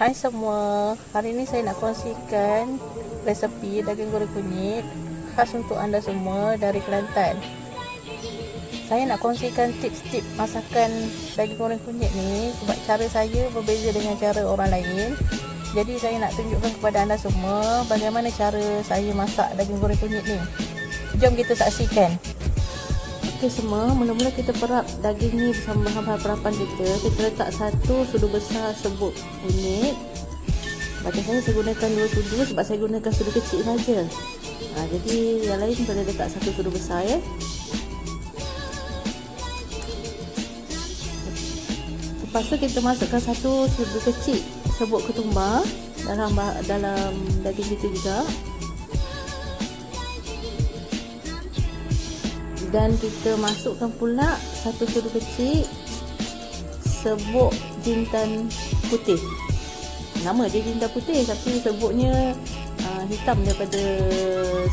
Hai semua, hari ini saya nak kongsikan resepi daging goreng kunyit khas untuk anda semua dari Kelantan. Saya nak kongsikan tips-tips masakan daging goreng kunyit ni sebab cara saya berbeza dengan cara orang lain. Jadi saya nak tunjukkan kepada anda semua bagaimana cara saya masak daging goreng kunyit ni. Jom kita saksikan. Okey semua, mula-mula kita perap daging ni bersama bahan-bahan perapan kita. Kita letak satu sudu besar serbuk kunyit. Macam saya gunakan 2 sudu sebab saya gunakan sudu kecil saja. Jadi yang lain boleh letak satu sudu besar ya. Lepas tu kita masukkan satu sudu kecil serbuk ketumbar dalam daging kita juga. Dan kita masukkan pula satu sudu kecil serbuk jintan putih. Nama dia jintan putih tapi serbuknya hitam daripada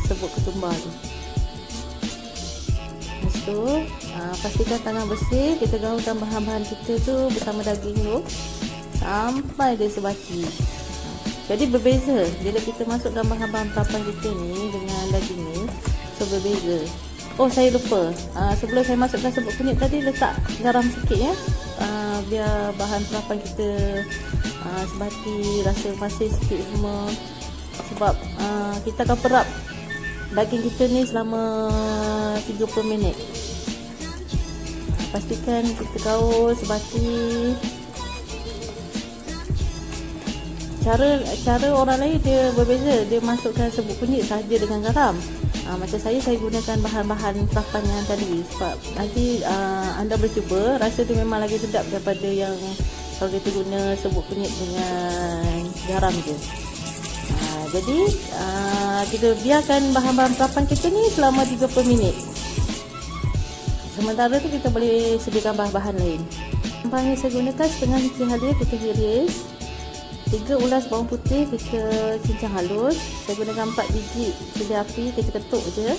serbuk ketumbar tu. Lepas tu pastikan tangan bersih. Kita gaulkan bahan-bahan kita tu bersama daging tu sampai dia sebati. Jadi berbeza bila kita masukkan bahan-bahan perapan kita ni dengan daging ni, so berbeza. Oh saya lupa, sebelum saya masukkan serbuk kunyit tadi letak garam sikit ya, biar bahan perapan kita sebati, rasa masin sikit semua. Sebab kita akan perap daging kita ni selama 30 minit. Pastikan kita gaul sebati. Cara orang lain dia berbeza, dia masukkan serbuk kunyit sahaja dengan garam. Macam saya gunakan bahan-bahan perapan yang tadi sebab nanti anda bercuba rasa tu memang lagi sedap daripada yang kalau kita guna serbuk kunyit dengan garam je. Jadi kita biarkan bahan-bahan perapan kita ni selama 30 minit. Sementara tu kita boleh sediakan bahan-bahan lain. Bahan yang saya gunakan setengah inci halia kita iris, 3 ulas bawang putih kita cincang halus. Saya gunakan 4 biji cili api, kita ketuk je.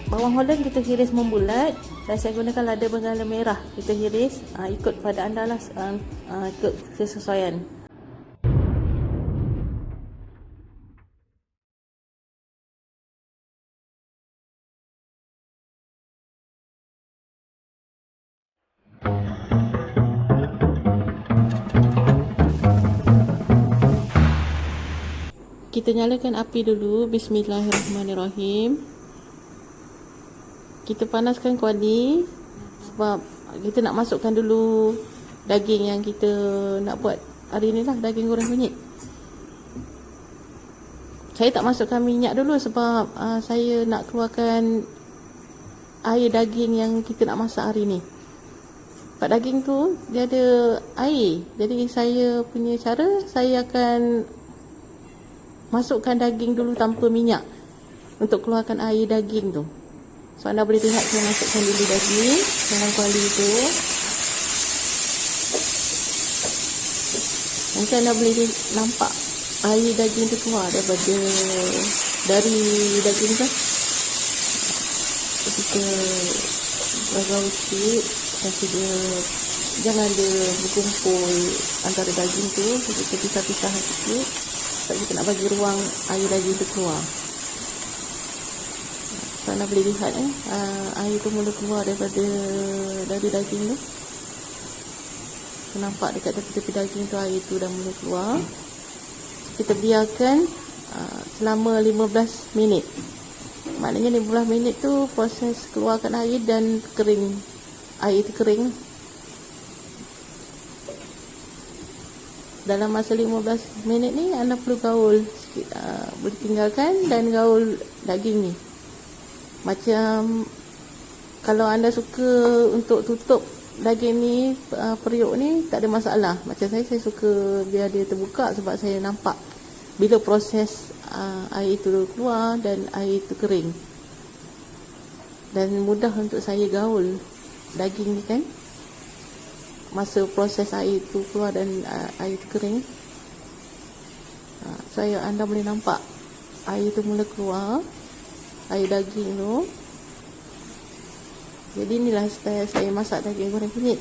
Bawang holland kita iris membulat. Dan saya gunakan lada benggala merah, kita iris ikut pada anda lah, ikut kesesuaian. Kita nyalakan api dulu. Bismillahirrahmanirrahim. Kita panaskan kuali sebab kita nak masukkan dulu daging yang kita nak buat hari ni lah, daging goreng kunyit. Saya tak masukkan minyak dulu sebab saya nak keluarkan air daging yang kita nak masak hari ni. Sebab daging tu dia ada air. Jadi saya punya cara, saya akan masukkan daging dulu tanpa minyak untuk keluarkan air daging tu. So anda boleh lihat saya masukkan dulu daging dalam kuali tu. Nanti anda boleh nampak air daging tu keluar dari daging tu. Ketika gaul sikit, kasi dia jangan dia berkumpul antara daging tu, kita pisah-pisah sikit. Kita nak bagi ruang air daging tu keluar. So anda boleh lihat air tu mula keluar dari daging tu. So, nampak dekat tepi-tepi daging tu air tu dah mula keluar. Kita biarkan selama 15 minit. Maknanya 15 minit tu proses keluarkan air dan kering. Air tu kering. Dalam masa 15 minit ni anda perlu gaul sikit, boleh tinggalkan dan gaul daging ni. Macam kalau anda suka untuk tutup daging ni, periuk ni, tak ada masalah. Macam saya suka biar dia terbuka sebab saya nampak bila proses air itu keluar dan air itu kering. Dan mudah untuk saya gaul daging ni kan, masa proses air itu keluar dan air itu kering. Anda boleh nampak air itu mula keluar, air daging tu. Jadi inilah style saya masak daging goreng kunyit.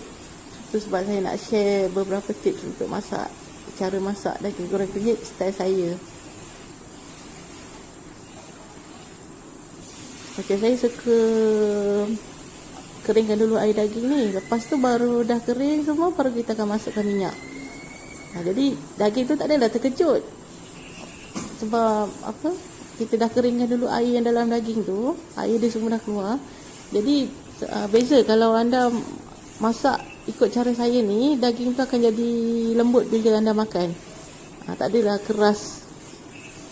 Itu sebab saya nak share beberapa tips untuk masak cara masak daging goreng kunyit style saya. Macam saya suka keringkan dulu air daging ni. Lepas tu baru dah kering semua, baru kita akan masukkan minyak. Jadi daging tu tak adalah terkejut. Sebab apa? Kita dah keringkan dulu air yang dalam daging tu, air dia semua dah keluar. Jadi beza kalau anda masak ikut cara saya ni, daging tu akan jadi lembut bila anda makan. Tak adalah keras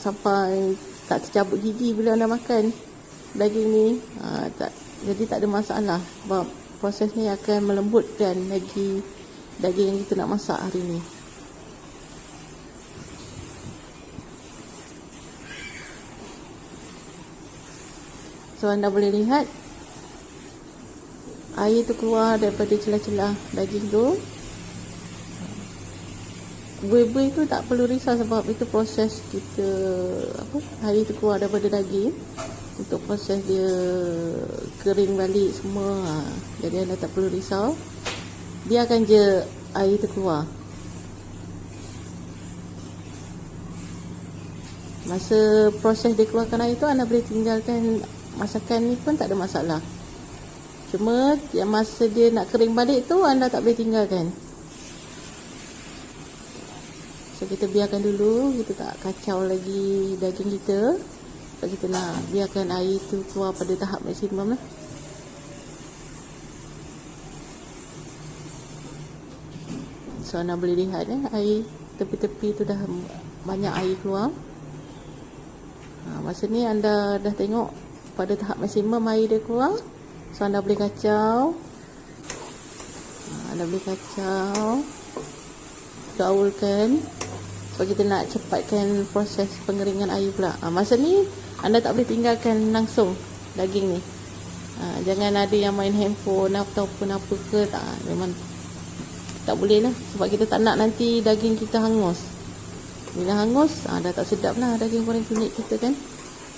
sampai tak tercabut gigi bila anda makan daging ni. Jadi tak ada masalah, sebab proses ni akan melembutkan lagi daging yang kita nak masak hari ni. So anda boleh lihat air tu keluar daripada celah-celah daging tu. Buih-buih tu tak perlu risau, sebab itu proses kita air tu keluar daripada daging untuk proses dia kering balik semua. Jadi anda tak perlu risau, biarkan je air tu keluar. Masa proses dia keluarkan air tu, anda boleh tinggalkan masakan ni pun tak ada masalah. Cuma yang masa dia nak kering balik tu, anda tak boleh tinggalkan. So kita biarkan dulu, kita tak kacau lagi daging kita. Sebab kita nak biarkan air tu keluar pada tahap maksimum lah. So anda boleh lihat air tepi-tepi tu dah banyak air keluar. Masa ni anda dah tengok pada tahap maksimum air dia keluar. So anda boleh kacau. Anda boleh kacau, gaulkan. Sebab kita nak cepatkan proses pengeringan air pula. Masa ni anda tak boleh tinggalkan langsung daging ni. Jangan ada yang main handphone ataupun apa ke. Memang tak boleh lah. Sebab kita tak nak nanti daging kita hangus. Bila hangus, dah tak sedap lah daging goreng kunyit kita kan.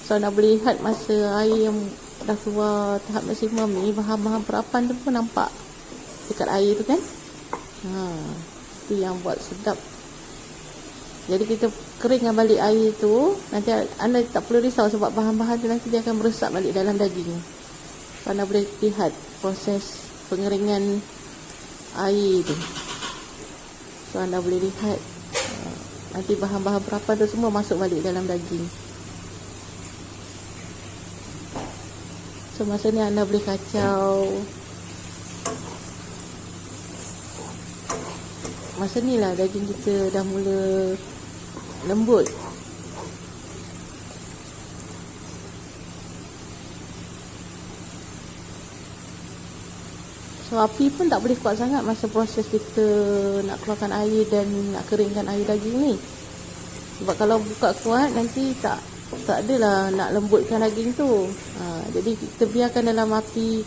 So anda boleh lihat masa air yang dah keluar tahap maksimum ni, bahan-bahan perapan tu pun nampak dekat air tu kan. Itu yang buat sedap. Jadi kita keringkan balik air tu. Nanti anda tak perlu risau, sebab bahan-bahan tu nanti dia akan meresap balik dalam daging. So anda boleh lihat proses pengeringan air tu. So anda boleh lihat nanti bahan-bahan perapan tu semua masuk balik dalam daging. So masa ni anda boleh kacau. Masa ni lah daging kita dah mula lembut. So api pun tak boleh kuat sangat masa proses kita nak keluarkan air dan nak keringkan air daging ni. Sebab kalau buka kuat nanti tak adalah nak lembutkan daging tu. Jadi kita biarkan dalam api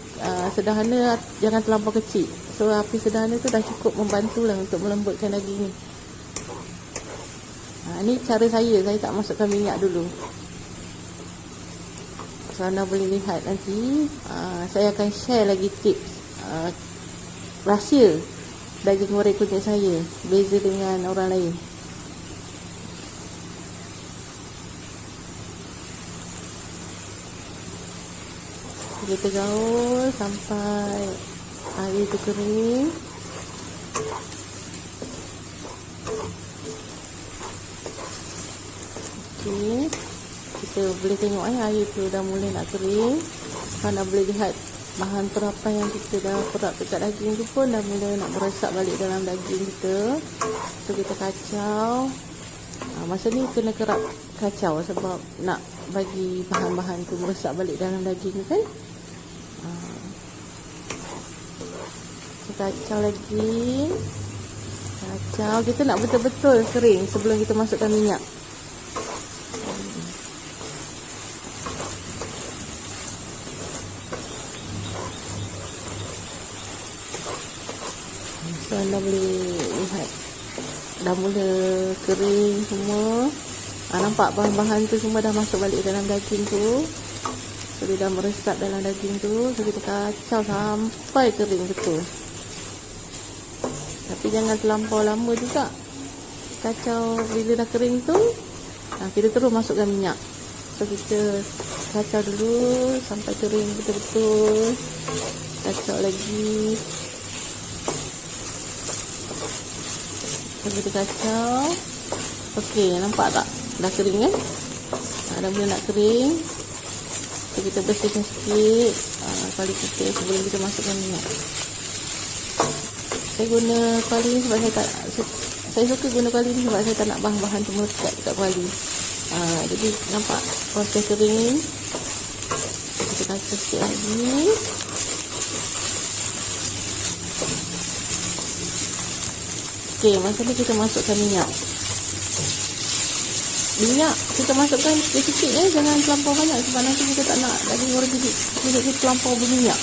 sederhana, jangan terlampau kecil. So api sederhana tu dah cukup membantulah untuk melembutkan daging ni. Ni cara saya tak masukkan minyak dulu. So anda boleh lihat nanti saya akan share lagi tips rahsia daging goreng kunyit saya, beza dengan orang lain. Kita gaul sampai air tu kering. Okey, kita boleh tengok air tu dah mula nak kering. Anda boleh lihat bahan perapan yang kita dah perap dekat daging tu pun dah mula nak meresap balik dalam daging kita. So kita kacau. Masa ni kena kerap kacau sebab nak bagi bahan-bahan tu meresap balik dalam daging kan. Kacau lagi. Kacau. Kita nak betul-betul kering sebelum kita masukkan minyak. So anda boleh lihat dah mula kering semua. Nampak bahan-bahan tu semua dah masuk balik dalam daging tu. So dia dah meresap dalam daging tu. So kita kacau sampai kering betul. Tapi jangan terlampau lama juga. kacau bila dah kering tu, kita terus masukkan minyak. So kita kacau dulu sampai kering betul-betul. Kacau lagi. So kita kacau. Okey, nampak tak? Dah kering kan? Dah mula nak kering. So kita bersihkan sikit kuali kita sebelum kita masukkan minyak. Saya guna kuali ni sebab saya suka guna kuali ni sebab saya tak nak bahan-bahan tu melekat dekat kuali. Jadi nampak proses kering. Kita kacau sikit lagi. Okey, masa ni kita masukkan minyak. Minyak kita masukkan sikit-sikit jangan terlampau banyak sebab nanti kita tak nak daging goreng kita terlampau berminyak.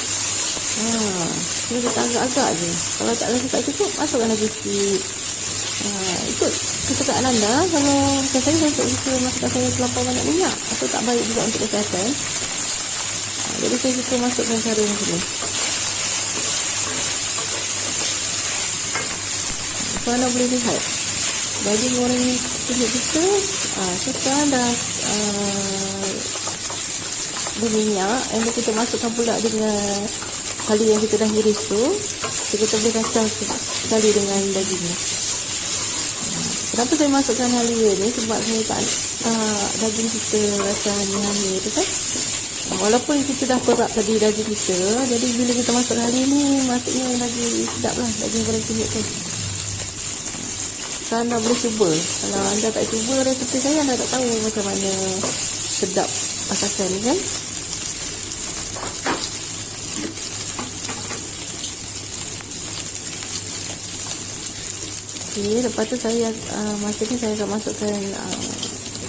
Kita letak agak-agak je. Kalau tak rasa tak cukup, masukkan lagi sikit. Ikut kesukaan anda. Kalau macam saya tak suka masakan saya terlampau banyak minyak, atau tak baik juga untuk kesihatan. Jadi saya suka masukkan cara macam ni. So anda boleh lihat daging goreng kunyit kita sekarang dah berminyak. And kita masukkan pula dengan kali yang kita dah iris tu. Kita boleh kacau sekali dengan daging ni. Kenapa saya masukkan halia ni? Sebab saya tak daging kita rasa hanyir tu kan. Walaupun kita dah perak tadi daging kita, jadi bila kita masuk halia ni, maksudnya lagi sedap lah daging goreng kunyit tu. So anda boleh cuba. Kalau anda tak cuba resepi saya, anda tak tahu macam mana sedap masakan ni kan. Okay, lepas tu saya masa ni saya akan masukkan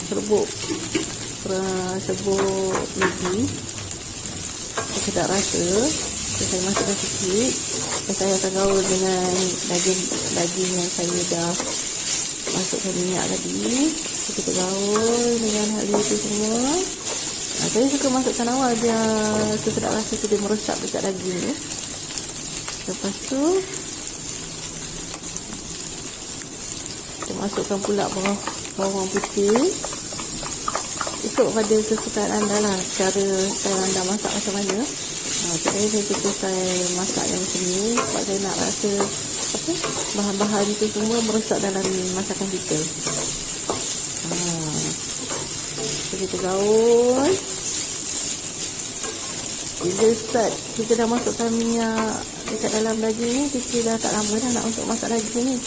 serbuk Maggi. Saya tak rasa. Saya masukkan sikit. Saya akan gaul dengan daging yang saya dah masukkan minyak tadi. Kita gaul dengan hal itu semua. Saya suka masukkan awal biar sedap rasa tu dia meresap dekat daging ni. Lepas tu kita masukkan pula bawang putih. Ikut pada kesukaan anda lah cara anda masak macam mana. Saya suka saya masak yang macam ni sebab saya nak rasa bahan-bahan itu semua meresap dalam masakan kita. So kita gaul. Bila start kita dah masukkan minyak dekat dalam daging ni, kita dah tak lama dah nak untuk masak daging ni.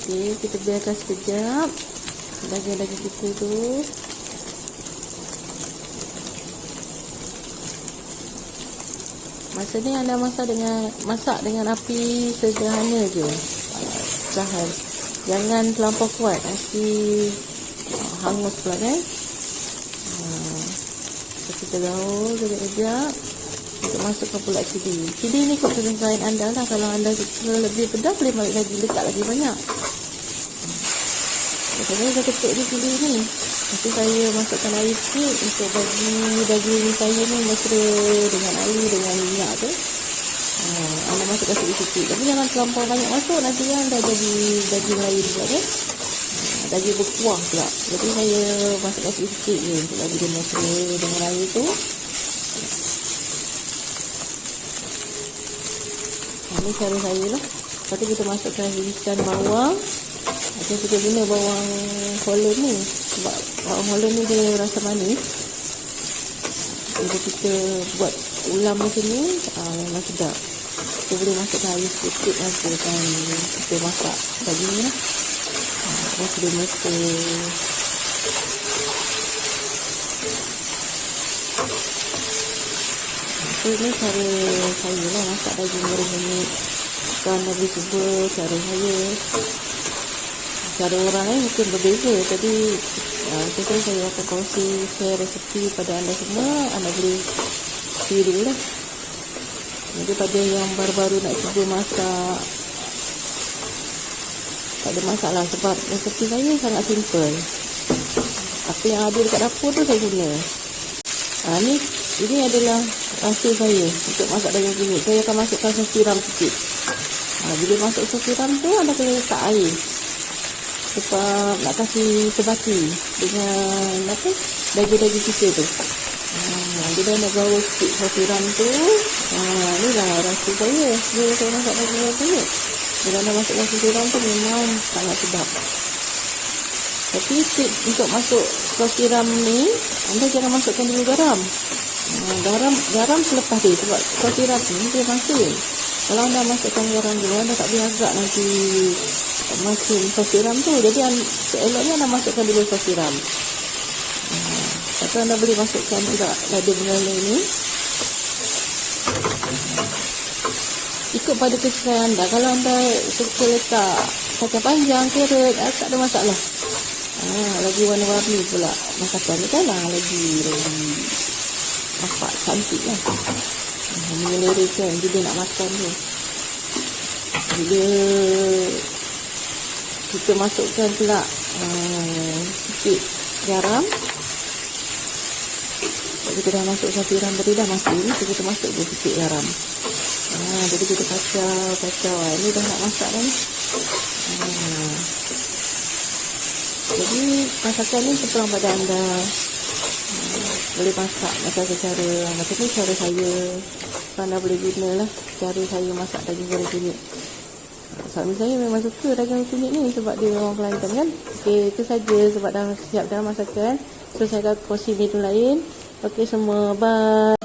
Okay, kita biarkan sekejap daging-daging kita tu. Masa ni anda masak dengan api sederhana je. Tahan. Jangan terlampau kuat, nanti hangus pula kan. Kita gaul sekejap. Kita masukkan pula cili. Cili ni ikut kesukaan anda lah. Kalau anda suka lebih pedas, boleh letak lagi banyak. Saya dah ketuk ni cili ni. Nanti saya masukkan air sikit untuk bagi daging saya ni mesra dengan air dengan minyak tu. Anda masukkan sikit-sikit. Tapi jangan terlampau banyak masuk, nanti kan dah jadi daging lain pula kan. Daging berkuah pula. Jadi saya masukkan sikit-sikit je untuk bagi dia mesra dengan air tu. Ini cara saya lah. Lepas tu kita masukkan irisan bawang. Kita guna bawang Holland ni sebab bawang Holland ni dia rasa manis. Bila kita buat ulam macam ni memang sedap. Kita boleh masukkan air sikit nanti kan kita masak daging ni lah. Terus dia mesra. So ni cara saya lah masak daging goreng ni. Kalau anda boleh cuba cara saya. Cara orang lain mungkin berbeza. Jadi saya akan kongsi share resepi pada anda semua. Anda boleh tiru lah. Jadi pada yang baru-baru nak cuba masak, tak ada masalah sebab resepi saya sangat simple. Apa yang ada dekat dapur tu saya guna. Ni Ini adalah rahsia saya untuk masak daging kunyit. Saya akan masukkan sos tiram sikit. Bila masuk sos tiram tu, anda kena letak air. Sebab nak kasih sebati dengan daging-daging kita tu. Bila nak gaul sikit sos tiram tu, inilah rahsia saya. Bila saya masak daging kunyit. Bila anda masukkan sos tiram tu memang sangat sedap. Tapi tips untuk masuk sos tiram ni, anda jangan masukkan dulu garam. Garam selepas dia, sebab sos tiram ni dia masin. Kalau anda masukkan garam dulu, anda tak boleh agak nanti masin sos tiram tu. Jadi seeloknya anda masukkan dulu sos tiram. Atau anda boleh masukkan juga lada bengala ni. Ikut pada kesukaan anda. Kalau anda suka letak kacang panjang, carrot, tak ada masalah. Lagi warna-warni pula masakan ni kan lagi nampak cantik lah. Menyelerakan bila nak makan tu. Bila kita masukkan pula sikit garam. Kita dah masuk sos tiram tadi dah masin, kita masuk je sikit garam. Jadi kita kacau. Ni dah nak masak dah ni. Jadi masakan ni terpulang pada anda. Boleh masak macam ni cara saya. Anda boleh guna lah cara saya masak daging goreng kunyit. Suami saya memang suka daging kunyit ni sebab dia orang Kelantan kan. Okey, itu saja sebab dah siap dalam masakan. So saya akan kongsi video lain. Okey semua, bye.